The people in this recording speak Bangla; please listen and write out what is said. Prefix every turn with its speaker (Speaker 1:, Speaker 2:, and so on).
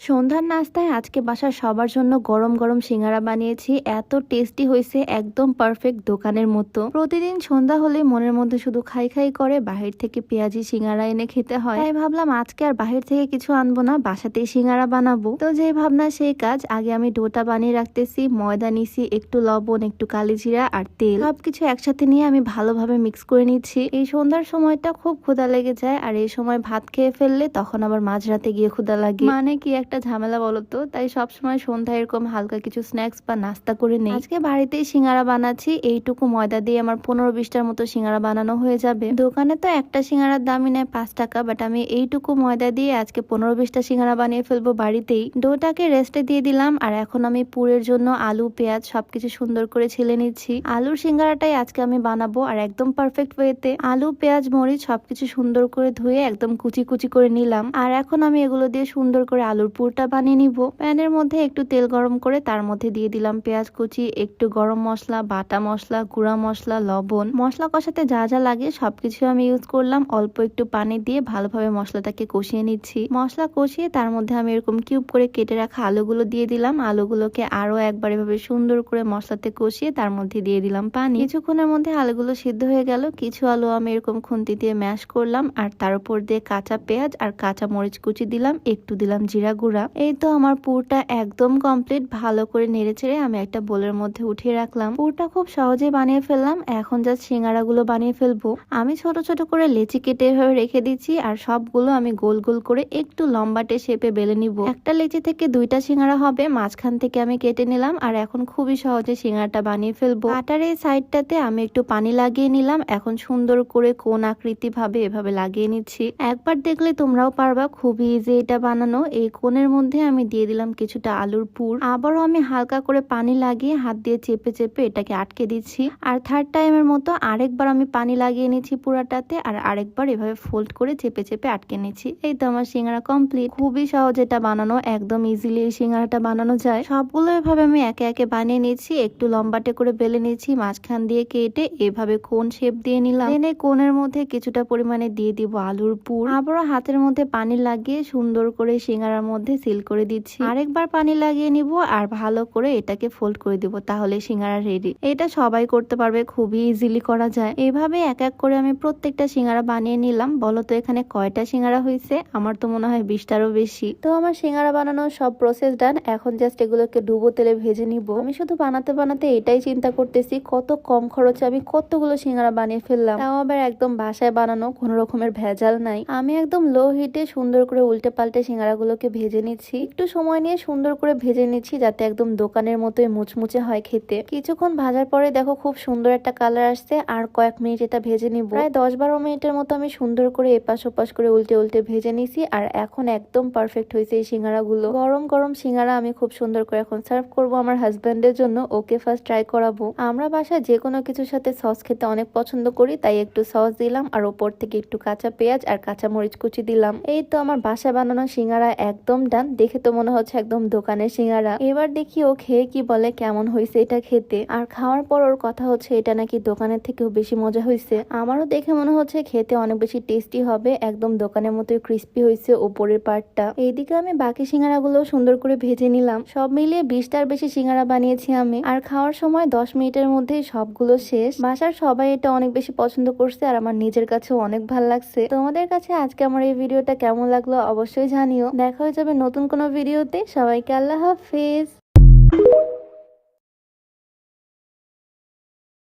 Speaker 1: সন্ধ্যার নাস্তায় আজকে বাসার সবার জন্য গরম গরম সিঙ্গারা বানিয়েছি। এত টেস্টি হয়েছে, একদম পারফেক্ট দোকানের মতো। প্রতিদিন সন্ধ্যা হলে মনের মধ্যে শুধু খাই খাই করে, বাহির থেকে পেঁয়াজি সিঙ্গারা এনে খেতে হয়। তাই ভাবলাম আজকে আর বাহির থেকে কিছু আনবো না, বাসাতেই সিঙ্গারা বানাবো। তো যে ভাবনা সেই কাজ। আগে আমি ডোটা বানিয়ে রাখতেছি। ময়দা নিছি, একটু লবণ, একটু কালিজিরা আর তেল, সবকিছু একসাথে নিয়ে আমি ভালোভাবে মিক্স করে নিচ্ছি। এই সন্ধ্যার সময়টা খুব ক্ষুধা লেগে যায়, আর এই সময় ভাত খেয়ে ফেললে তখন আবার মাঝরাতে গিয়ে ক্ষুধা লাগে। মানে কি একটা ঝামেলা বলতো। তাই সবসময় সন্ধ্যায় এরকম হালকা কিছু স্ন্যাক্স বা নাস্তা করে নেই। আজকে বাড়িতেই সিঙ্গারা বানাচ্ছি। এইটুকু ময়দা দিয়ে আমার 15-20টার মতো সিঙ্গারা বানানো হয়ে যাবে। দোকানে তো একটা সিঙ্গারার দামই নেয় 5 টাকা, বাট আমি এইটুকু ময়দা দিয়ে আজকে 15-20টা সিঙ্গারা বানিয়ে ফেলবো বাড়িতেই। ডোটাকে রেস্টে দিয়ে দিলাম, আর এখন আমি পুরের জন্য আলু, পেঁয়াজ সবকিছু সুন্দর করে ছিলে নিচ্ছি। আলুর সিঙ্গারাটাই আজকে আমি বানাবো, আর একদম পারফেক্ট ওয়েতে। আলু, পেঁয়াজ, মরিচ সবকিছু সুন্দর করে ধুয়ে একদম কুচি কুচি করে নিলাম। আর এখন আমি এগুলো দিয়ে সুন্দর করে আলুর পুরটা বানিয়ে নিব। প্যানের মধ্যে একটু তেল গরম করে তার মধ্যে দিয়ে দিলাম পেঁয়াজ কুচি, একটু গরম মশলা, বাটা মশলা, গুঁড়া মশলা, লবণ। মশলা কষাতে যা যা লাগে সবকিছু আমি ইউজ করলাম। অল্প একটু পানি দিয়ে ভালোভাবে মশলাটাকে কষিয়ে নিচ্ছি। মশলা কষিয়ে তার মধ্যে আমি এরকম কিউব করে কেটে রাখা আলুগুলো দিয়ে দিলাম। আলুগুলোকে আরো একবার এভাবে সুন্দর করে মশলাতে কষিয়ে তার মধ্যে দিয়ে দিলাম পানি। কিছুক্ষণের মধ্যে আলুগুলো সিদ্ধ হয়ে গেল। কিছু আলু আমি এরকম খুন্তি দিয়ে ম্যাশ করলাম, আর তার উপর দিয়ে কাঁচা পেঁয়াজ আর কাঁচা মরিচ কুচি দিলাম, একটু দিলাম জিরা গুঁড়া। এই তো আমার পুরটা একদম কমপ্লিট। ভালো করে নেড়েচেড়ে আমি একটা বোলের মধ্যে উঠিয়ে রাখলাম। পুরটা খুব সহজে বানিয়ে ফেললাম। এখন জাস্ট সিঙ্গারা গুলো বানিয়ে ফেলবো। আমি ছোট ছোট করে লেচি কেটে এভাবে রেখে দিচ্ছি, আর সবগুলো আমি গোল গোল করে একটু লম্বাটে শেপে বেলে নিব। একটা লেচি থেকে 2টা সিঙ্গারা হবে, মাঝখান থেকে আমি কেটে নিলাম। আর এখন খুবই সহজে সিঙ্গারাটা বানিয়ে ফেলবো। আটার এই সাইডটাতে আমি একটু পানি লাগিয়ে নিলাম। এখন সুন্দর করে কোন আকৃতি ভাবে এভাবে লাগিয়ে নিচ্ছি। একবার দেখলে তোমরাও পারবা, খুবই ইজি এটা বানানো। এই কোণের মধ্যে আমি দিয়ে দিলাম কিছুটা আলুর পুর। আবারও আমি হালকা করে পানি লাগিয়ে হাত দিয়ে চেপে চেপে এটাকে আটকে দিচ্ছি। আর থার্ড টাইমের মতো আরেকবার আমি পানি লাগিয়ে নিচ্ছি পুরাটাতে, আর আরেকবার এভাবে ফোল্ড করে চেপে চেপে আটকে নিচ্ছি। এই তো আমার সিঙ্গারা কমপ্লিট। খুবই সহজ এটা বানানো, একদম ইজিলি এই সিঙ্গারাটা বানানো যায়। সবগুলো এভাবে আমি একে একে বানিয়ে নিচ্ছি। একটু লম্বাটে করে বেলে নিচ্ছি, মাঝখান দিয়ে কেটে এভাবে কোন শেপ দিয়ে নিলাম। এনে কোণের মধ্যে কিছুটা পরিমাণে দিয়ে দিব আলুর পুর। আবারও হাতের মধ্যে পানি লাগিয়ে সুন্দর করে সিঙ্গারার মধ্যে সিল করে দিচ্ছি। আরেকবার পানি লাগিয়ে নিব, আর ভালো করে এটাকে ফোল্ড করে দিব, তাহলে সিঙ্গারা রেডি। এটা সবাই করতে পারবে, খুবই ইজিলি করা যায়। এভাবে এক এক করে আমি প্রত্যেকটা সিঙ্গারা বানিয়ে নিলাম। বলো তো এখানে কয়টা সিঙ্গারা হয়েছে? আমার তো মনে হয় 20টারও বেশি। তো আমার সিঙ্গারা বানানোর সব প্রসেস ডান। এখন জাস্ট এগুলোকে ডুবো তেলে ভেজে নিব। আমি শুধু বানাতে বানাতে এটাই চিন্তা করতেছি, কত কম খরচে আমি কতগুলো সিঙ্গারা বানিয়ে ফেললাম। তাও আবার একদম বাসায় বানানো, কোনো রকমের ভেজাল নাই। আমি একদম লো হিটে সুন্দর করে উল্টে পাল্টে সিঙ্গারাগুলোকে ভেজে নিচ্ছি। একটু সময় নিয়ে সুন্দর করে ভেজে নিচ্ছি, যাতে একদম দোকানের মতোই মুচমুচে হয় খেতে। কিছুক্ষণ ভাজার পরে দেখো খুব সুন্দর একটা কালার আসছে। আর কয়েক মিনিট এটা ভেজে নিব। প্রায় 10-12 মিনিটের মতো আমি সুন্দর করে এপাশ ওপাশ করে উল্টে উল্টে ভেজে নিছি। আর এখন একদম পারফেক্ট হয়েছে এই সিঙ্গারাগুলো। গরম গরম সিঙ্গারা আমি খুব সুন্দর করে এখন সার্ভ করব আমার হাজবেন্ডের জন্য। ওকে ফার্স্ট ট্রাই করাবো। আমরা বাসায় যে কোনো কিছুর সাথে সস খেতে অনেক পছন্দ করি, তাই একটু সস দিলাম, আর ওপর থেকে একটু কাঁচা পেঁয়াজ আর কাঁচা মরিচ কুচি দিলাম। এই তো আমার বাসায় বানানো সিঙ্গারা একদম ডান। দেখে তো মনে হচ্ছে একদম দোকানের সিঙ্গারা। এবার দেখি ও খেয়ে কি বলে, কেমন হয়েছে এটা খেতে। আর খাওয়ার পর ওর কথা হচ্ছে এটা নাকি দোকানের থেকেও বেশি মজা হয়েছে। আমারও দেখে মনে হচ্ছে খেতে অনেক বেশি টেস্টি হবে, একদম দোকানের মতোই ক্রিস্পি হয়েছে ওপরের পার্টটা। এইদিকে আমি বাকি সিঙ্গারা গুলো সুন্দর করে ভেজে নিলাম। সব মিলিয়ে 20টার বেশি সিঙ্গারা বানিয়েছি আমি। আর খাওয়ার সময় 10 মিনিটের মধ্যেই সবগুলো শেষ। বাসার সবাই এটা অনেক বেশি পছন্দ করছে, আর আমার নিজের কাছেও অনেক ভালো লাগছে। তোমাদের কাছে আজকে আমার এই ভিডিওটা কেমন লাগলো অবশ্যই জানিও। দেখা হয়ে যাবে নতুন কোনো ভিডিওতে। সবাইকে আল্লাহ হাফেজ।